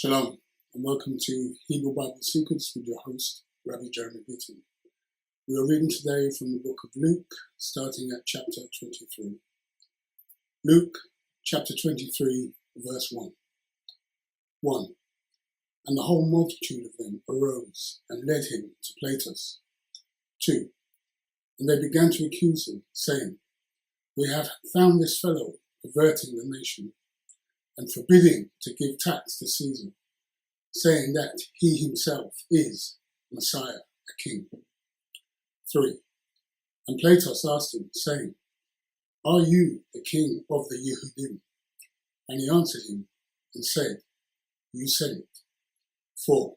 Shalom, and welcome to Hebrew Bible Secrets with your host, Rabbi Beaton. We are reading today from the book of Luke, starting at chapter 23. Luke, chapter 23, verse 1. 1. And the whole multitude of them arose and led him to Platus. 2. And they began to accuse him, saying, We have found this fellow perverting the nation, and forbidding to give tax to Caesar, saying that he himself is Messiah, a king. 3. And Platus asked him, saying, Are you the king of the Yehudim? And he answered him and said, You said it. 4.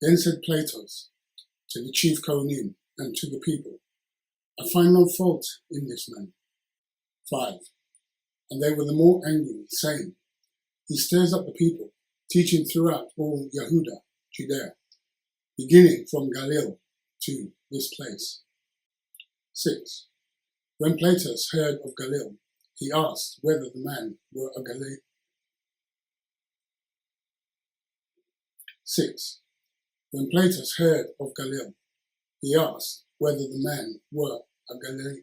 Then said Platus to the chief Kohanim and to the people, I find no fault in this man. 5. And they were the more angry, saying, He stirs up the people, teaching throughout all Yehuda, Judea, beginning from Galilee to this place. 6. When Platus heard of Galilee, he asked whether the man were a Galilean. 6. When Platus heard of Galilee, he asked whether the man were a Galilean.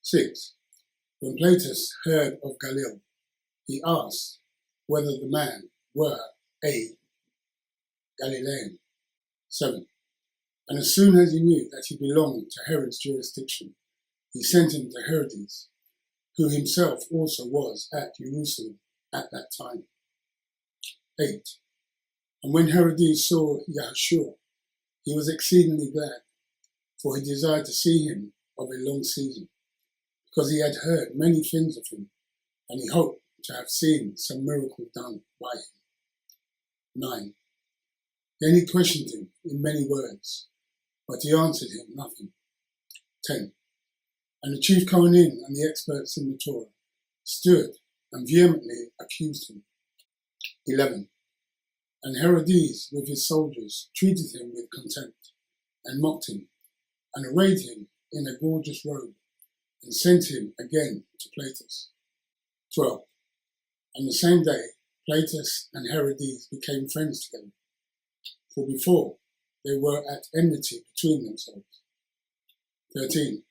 6. When Platus heard of Galilee, he asked whether the man were a Galilean. 7. And as soon as he knew that he belonged to Herod's jurisdiction, he sent him to Herodes, who himself also was at Jerusalem at that time. 8. And when Herodes saw Yahushua, he was exceedingly glad, for he desired to see him of a long season, because he had heard many things of him, and he hoped to have seen some miracle done by him. 9. Then he questioned him in many words, but he answered him nothing. 10. And the chief Kohanim and the experts in the Torah stood and vehemently accused him. 11. And Herodes with his soldiers treated him with contempt, and mocked him, and arrayed him in a gorgeous robe, and sent him again to Platus. 12. And the same day, Platus and Herodes became friends together, for before they were at enmity between themselves. 13.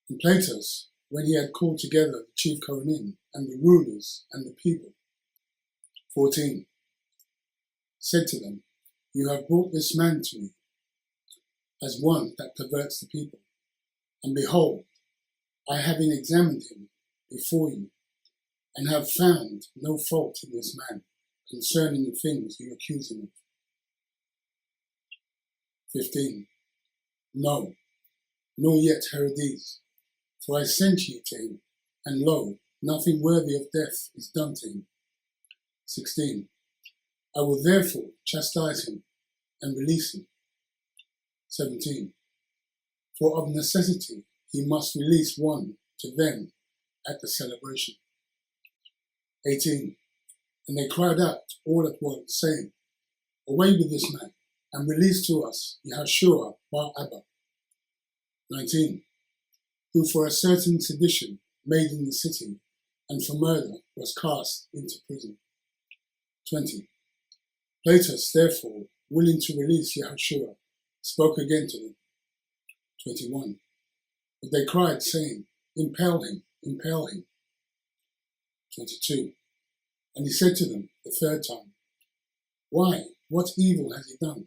And Platus, when he had called together the chief Kohanim and the rulers and the people. 14. Said to them, You have brought this man to me as one that perverts the people, and behold, I having examined him before you, and have found no fault in this man concerning the things you accuse him of. 15. No, nor yet Herodes, for I sent you to him, and lo, nothing worthy of death is done to him. 16. I will therefore chastise him and release him. 17. For of necessity he must release one to them at the celebration. 18. And they cried out all at once, saying, Away with this man, and release to us Yahushua bar Abba. 19. Who for a certain sedition made in the city, and for murder was cast into prison. 20. Platus, therefore, willing to release Yahushua, spoke again to them. 21. But they cried, saying, Impale him, impale him. 22. And he said to them the third time, Why, what evil has he done?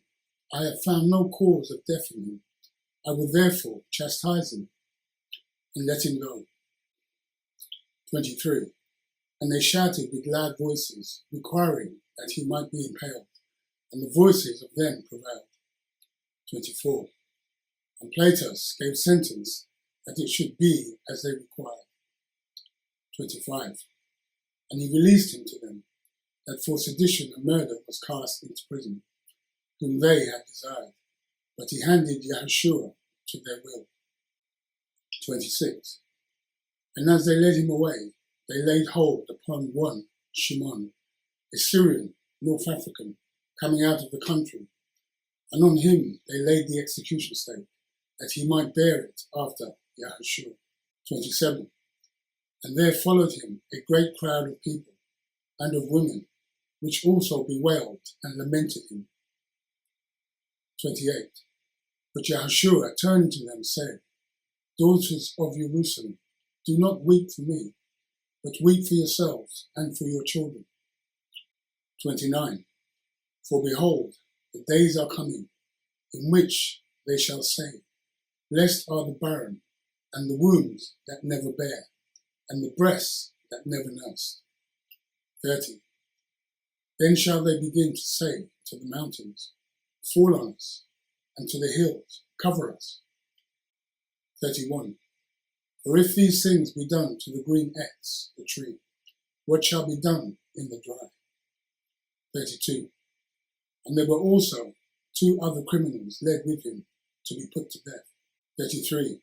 I have found no cause of death in him. I will therefore chastise him and let him go. 23. And they shouted with loud voices, requiring that he might be impaled, and the voices of them prevailed. 24. And Platus gave sentence that it should be as they required. 25. And he released him to them, that for sedition and murder was cast into prison, whom they had desired, but he handed Yahushua to their will. 26. And as they led him away, they laid hold upon one Shimon, a Syrian, North African, coming out of the country, and on him they laid the execution stake, that he might bear it after Yahushua. 27. And there followed him a great crowd of people and of women, which also bewailed and lamented him. 28. But Yahushua turning to them said, Daughters of Jerusalem, do not weep for me, but weep for yourselves and for your children. 29. For behold, the days are coming, in which they shall say, Blessed are the barren, and the wombs that never bear, and the breasts that never nursed. 30. Then shall they begin to say to the mountains, Fall on us, and to the hills, cover us. 31. For if these things be done to the green X, the tree, what shall be done in the dry? 32. And there were also 2 other criminals led with him to be put to death. 33.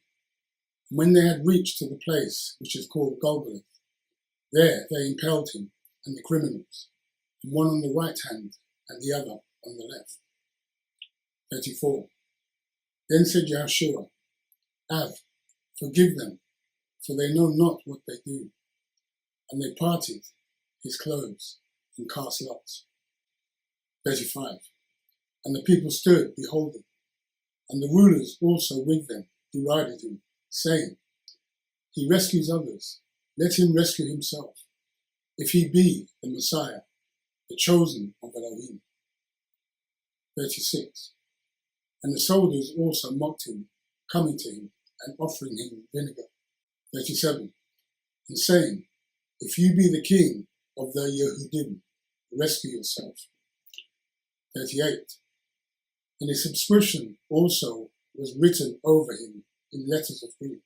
And when they had reached to the place which is called Golgotha, there they impaled him and the criminals, and one on the right hand and the other on the left. 34. Then said Yahushua, Av, forgive them, for they know not what they do. And they parted his clothes and cast lots. 35. And the people stood beholding, and the rulers also with them derided him, saying, He rescues others, let him rescue himself, if he be the Messiah, the chosen of Elohim. 36. And the soldiers also mocked him, coming to him and offering him vinegar. 37. And saying, If you be the king of the Yehudim, rescue yourself. 38. And a subscription also was written over him in letters of Greek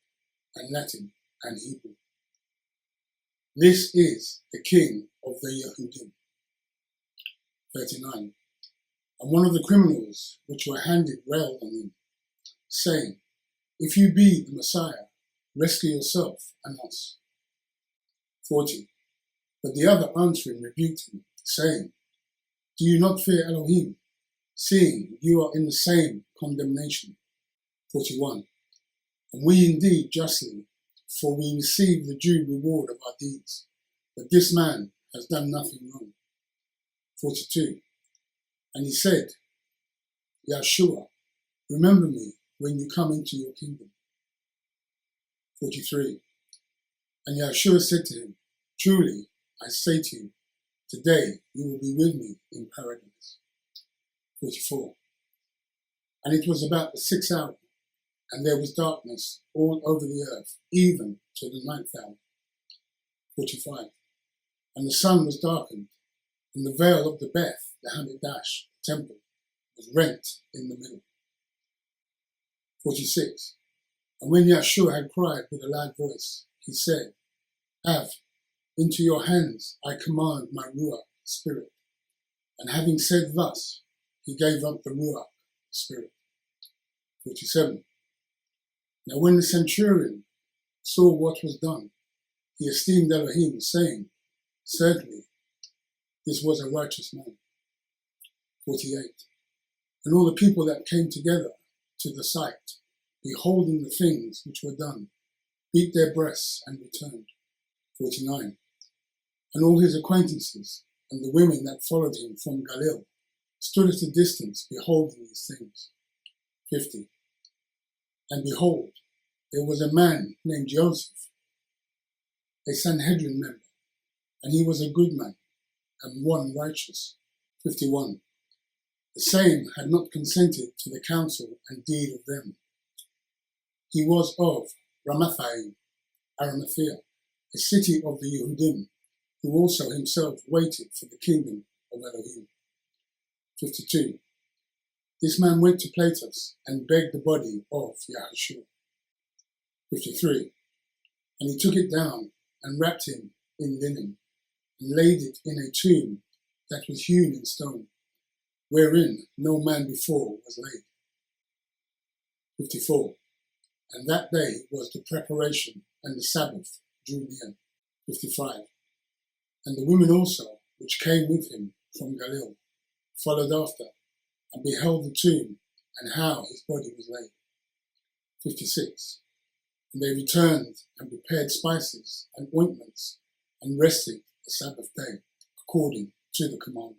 and Latin and Hebrew. This is the king of the Yehudim. 39. And one of the criminals which were handed railed on him, saying, If you be the Messiah, rescue yourself and us. 40. But the other answering rebuked him, saying, Do you not fear Elohim, seeing you are in the same condemnation? 41. And we indeed justly, for we receive the due reward of our deeds, but this man has done nothing wrong. 42. And he said, Yahushua, remember me when you come into your kingdom. 43. And Yahushua said to him, Truly, I say to you, today you will be with me in paradise. 44. And it was about the 6th hour, and there was darkness all over the earth, even to the 9th hour. 45. And the sun was darkened, and the veil of the Beth, the Hamikdash, temple, was rent in the middle. 46. And when Yahushua had cried with a loud voice, he said, Av, into your hands I command my Ruach, spirit. And having said thus, he gave up the Ruach, spirit. 47. Now when the centurion saw what was done, he esteemed Elohim, saying, Certainly, this was a righteous man. 48. And all the people that came together to the sight, beholding the things which were done, beat their breasts and returned. 49. And all his acquaintances and the women that followed him from Galilee stood at a distance beholding these things. 50. And behold, there was a man named Joseph, a Sanhedrin member, and he was a good man and one righteous. 51. The same had not consented to the counsel and deed of them. He was of Ramathaim, Arimathea, a city of the Yehudim, who also himself waited for the kingdom of Elohim. 52. This man went to Platus and begged the body of Yahushua. 53. And he took it down and wrapped him in linen and laid it in a tomb that was hewn in stone, wherein no man before was laid. 54. And that day was the preparation, and the Sabbath drew near. 55. And the women also, which came with him from Galilee, followed after, and beheld the tomb, and how his body was laid. 56. And they returned and prepared spices and ointments and rested the Sabbath day according to the commandment.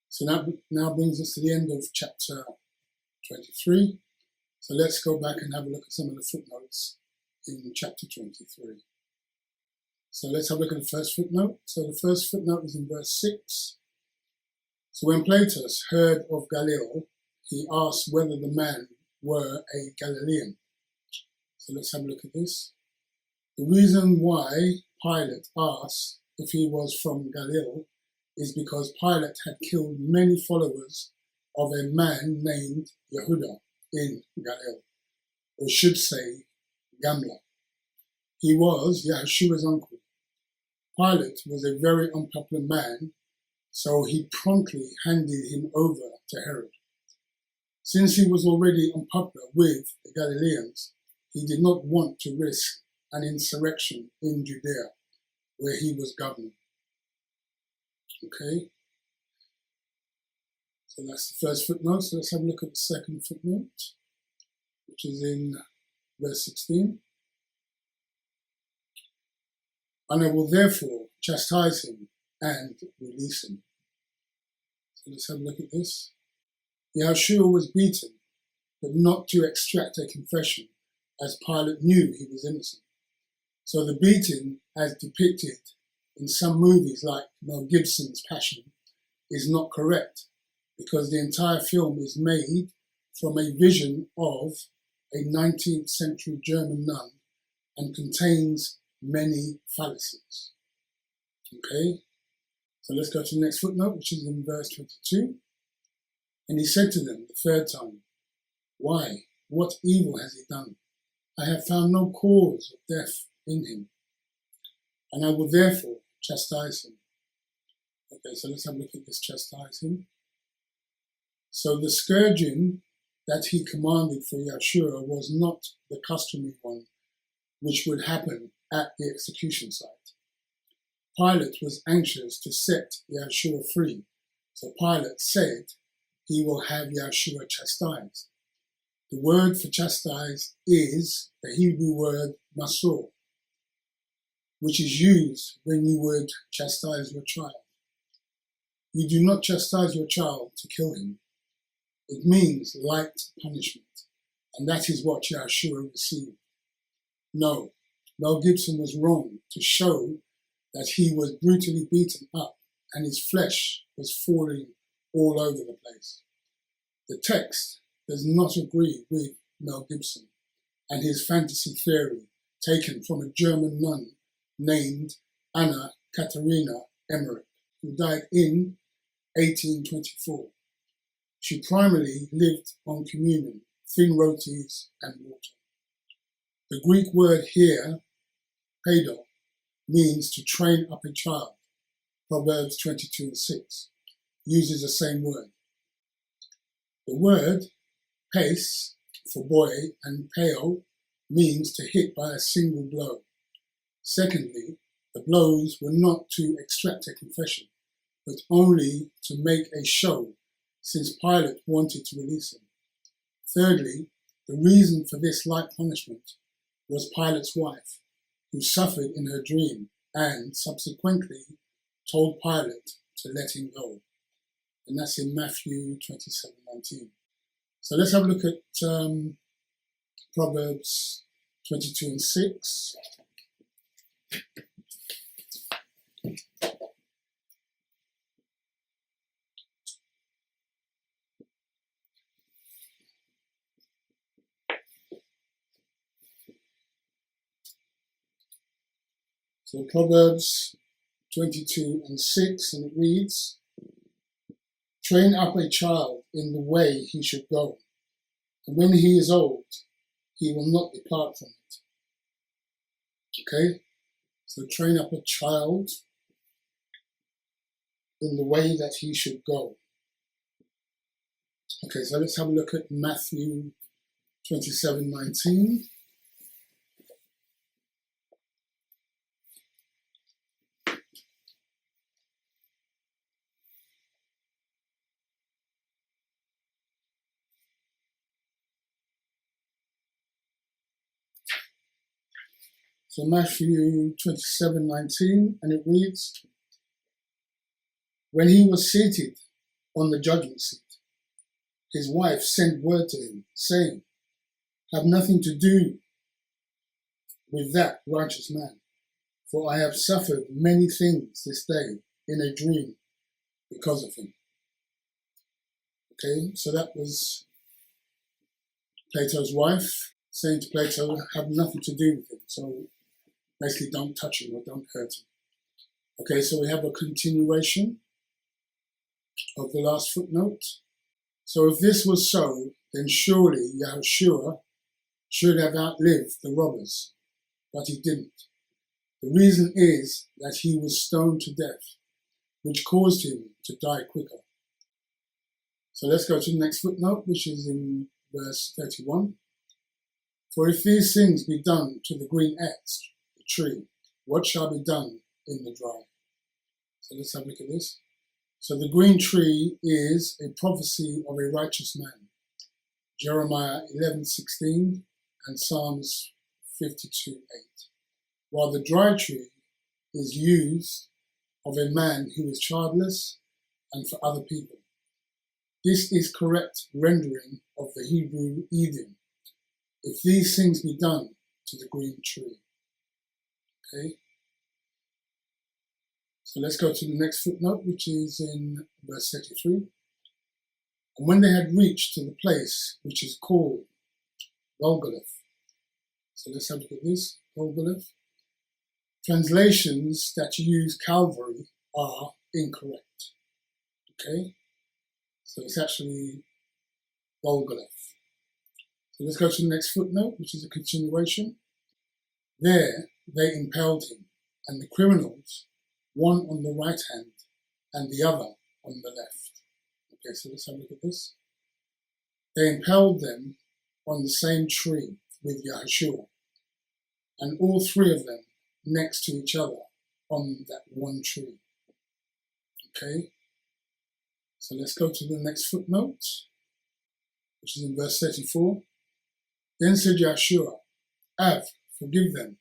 So that now brings us to the end of chapter 23. So let's go back and have a look at some of the footnotes in chapter 23. So let's have a look at the first footnote. So the first footnote is in verse 6. So when Plato heard of Galilee, he asked whether the man were a Galilean. So let's have a look at this. The reason why Pilate asked if he was from Galilee is because Pilate had killed many followers of a man named Yehuda in Galilee, or should say Gamla. He was Yahushua's uncle. Pilate was a very unpopular man, so he promptly handed him over to Herod. Since he was already unpopular with the Galileans, he did not want to risk an insurrection in Judea, where he was governor. Okay, so that's the first footnote. So let's have a look at the second footnote, which is in verse 16. And I will therefore chastise him and release him. So let's have a look at this. Yahushua was beaten, but not to extract a confession, as Pilate knew he was innocent. So the beating, as depicted in some movies like Mel Gibson's Passion, is not correct, because the entire film is made from a vision of a 19th century German nun and contains many fallacies. Okay, so let's go to the next footnote, which is in verse 22. And he said to them the third time, "Why? What evil has he done? I have found no cause of death in him, and I will therefore chastise him." Okay, so let's have a look at this chastise him. So the scourging that he commanded for Yahshua was not the customary one, which would happen at the execution site. Pilate was anxious to set Yahshua free, so Pilate said he will have Yahshua chastised. The word for chastise is the Hebrew word masor, which is used when you would chastise your child. You do not chastise your child to kill him. It means light punishment, and that is what Yahshua received. No, Mel Gibson was wrong to show that he was brutally beaten up and his flesh was falling all over the place. The text does not agree with Mel Gibson and his fantasy theory taken from a German nun named Anna Katharina Emmerich, who died in 1824. She primarily lived on communion, thin rotis and water. The Greek word here, pedo, means to train up a child. Proverbs 22:6 uses the same word. The word pace for boy and peo means to hit by a single blow. Secondly, the blows were not to extract a confession, but only to make a show, since Pilate wanted to release him. Thirdly, the reason for this light punishment was Pilate's wife, who suffered in her dream and subsequently told Pilate to let him go. And that's in Matthew 27:19. So let's have a look at Proverbs 22:6. So Proverbs 22:6, and it reads, "Train up a child in the way he should go, and when he is old, he will not depart from it." Okay, so train up a child in the way that he should go. Okay, so let's have a look at Matthew 27:19. So Matthew 27:19, and it reads, when he was seated on the judgment seat, his wife sent word to him, saying, have nothing to do with that righteous man, for I have suffered many things this day in a dream because of him. Okay, so that was Plato's wife saying to Plato, have nothing to do with him. So basically, don't touch him or don't hurt him. Okay, so we have a continuation of the last footnote. So if this was so, then surely Yahushua should have outlived the robbers, but he didn't. The reason is that he was stoned to death, which caused him to die quicker. So let's go to the next footnote, which is in verse 31. For if these things be done to the green tree, what shall be done in the dry? So let's have a look at this. So the green tree is a prophecy of a righteous man. Jeremiah 11:16 and Psalms 52:8. While the dry tree is used of a man who is childless and for other people. This is correct rendering of the Hebrew idiom. If these things be done to the green tree. Okay. So let's go to the next footnote, which is in verse 33. And when they had reached to the place which is called Golgotha. So let's have a look at this, Golgotha. Translations that use Calvary are incorrect. Okay, so it's actually Golgotha. So let's go to the next footnote, which is a continuation. There they impaled him, and the criminals, one on the right hand and the other on the left. Okay, so let's have a look at this. They impaled them on the same tree with Yahushua, and all three of them next to each other on that one tree. Okay, so let's go to the next footnote, which is in verse 34. Then said Yahushua, Av, forgive them,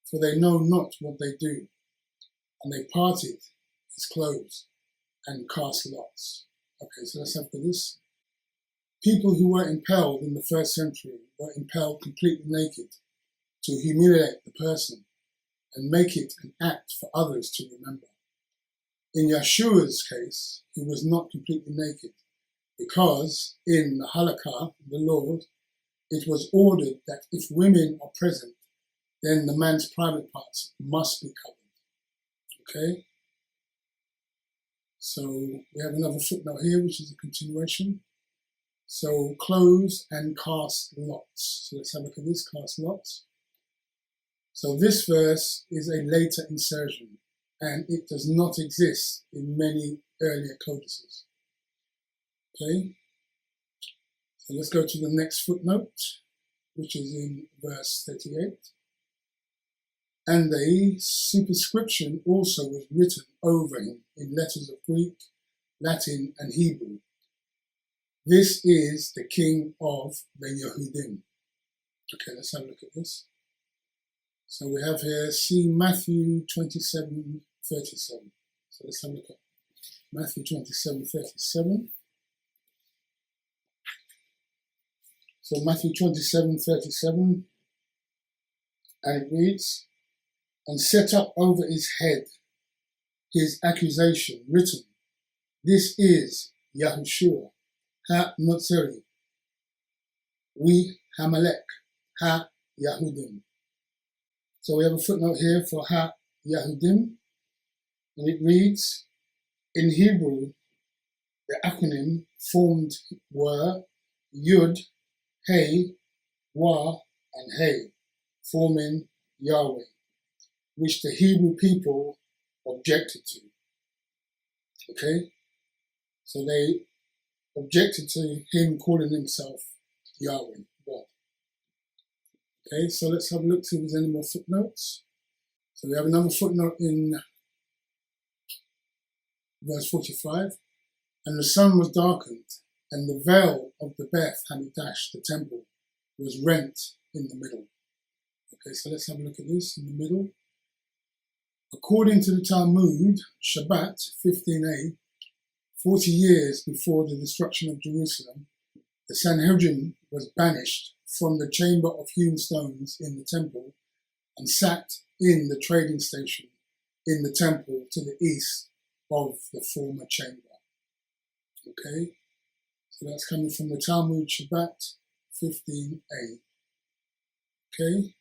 for they know not what they do. And they parted his clothes and cast lots. Okay, so let's have for this. People who were impaled in the first century were impaled completely naked to humiliate the person and make it an act for others to remember. In Yeshua's case, he was not completely naked because in the halakha, the Lord, it was ordered that if women are present, then the man's private parts must be covered. Okay, so we have another footnote here, which is a continuation. So close and cast lots. So let's have a look at this, cast lots. So this verse is a later insertion, and it does not exist in many earlier codices. Okay, so let's go to the next footnote, which is in verse 38. And the superscription also was written over him in letters of Greek, Latin, and Hebrew. This is the king of the Yehudim. Okay, let's have a look at this. So we have here, see Matthew 27:37. So let's have a look at Matthew 27:37. So Matthew 27:37, and it reads, and set up over his head his accusation written, this is Yahushua, ha-Notzeri, we Hamalek, ha-Yahudim. So we have a footnote here for ha-Yahudim, and it reads, in Hebrew, the acronym formed were Yud, Hey, Wa, and Hey, forming Yahweh, which the Hebrew people objected to. Okay? So they objected to him calling himself Yahweh, God. Okay, so let's have a look, see if there's any more footnotes. So we have another footnote in verse 45. And the sun was darkened, and the veil of the Beth Hamikdash, the temple, was rent in the middle. Okay, so let's have a look at this in the middle. According to the Talmud, Shabbat 15a, 40 years before the destruction of Jerusalem, the Sanhedrin was banished from the chamber of hewn stones in the temple and sat in the trading station in the temple to the east of the former chamber. Okay, so that's coming from the Talmud, Shabbat 15a. Okay,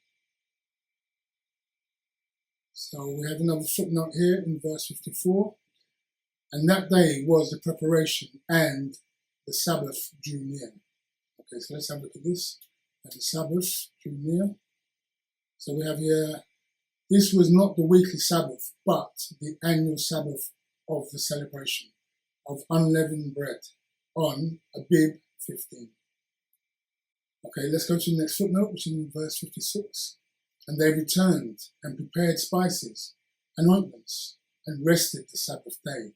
so we have another footnote here in verse 54. And that day was the preparation and the Sabbath drew near. Okay, so let's have a look at this. And the Sabbath drew near. So we have here, this was not the weekly Sabbath, but the annual Sabbath of the celebration of unleavened bread on Abib 15. Okay, let's go to the next footnote, which is in verse 56. And they returned and prepared spices and ointments and rested the Sabbath day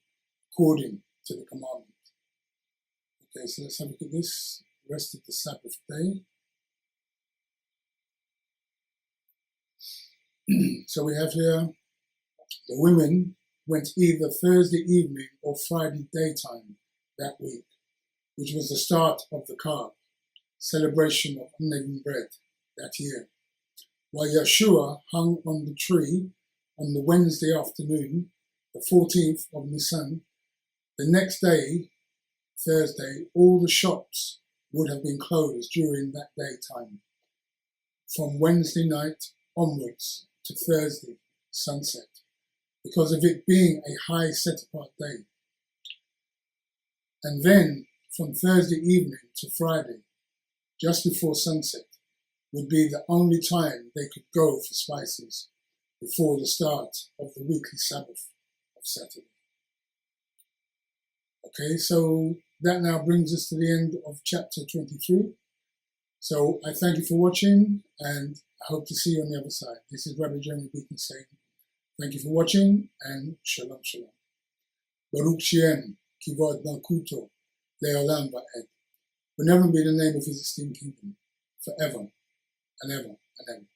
according to the commandment. Okay, so let's have a look at this. Rested the Sabbath day. So we have here, the women went either Thursday evening or Friday daytime that week, which was the start of the Chap, celebration of unleavened bread that year. While Yeshua hung on the tree on the Wednesday afternoon, the 14th of Nisan, the next day, Thursday, all the shops would have been closed during that daytime, from Wednesday night onwards to Thursday sunset, because of it being a high set-apart day. And then from Thursday evening to Friday, just before sunset, would be the only time they could go for spices before the start of the weekly Sabbath of Saturday. Okay, so that now brings us to the end of chapter 23. So I thank you for watching and I hope to see you on the other side. This is Rabbi Beaton saying, thank you for watching and shalom shalom. Baruch Shem, Kivod Malkuto, Le'olam Va'ed. Will never be the name of his esteemed kingdom, forever and ever and ever.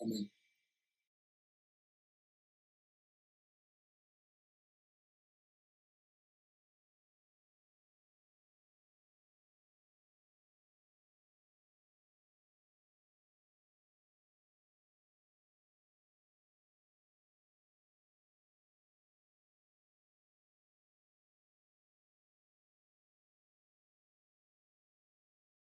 Amen.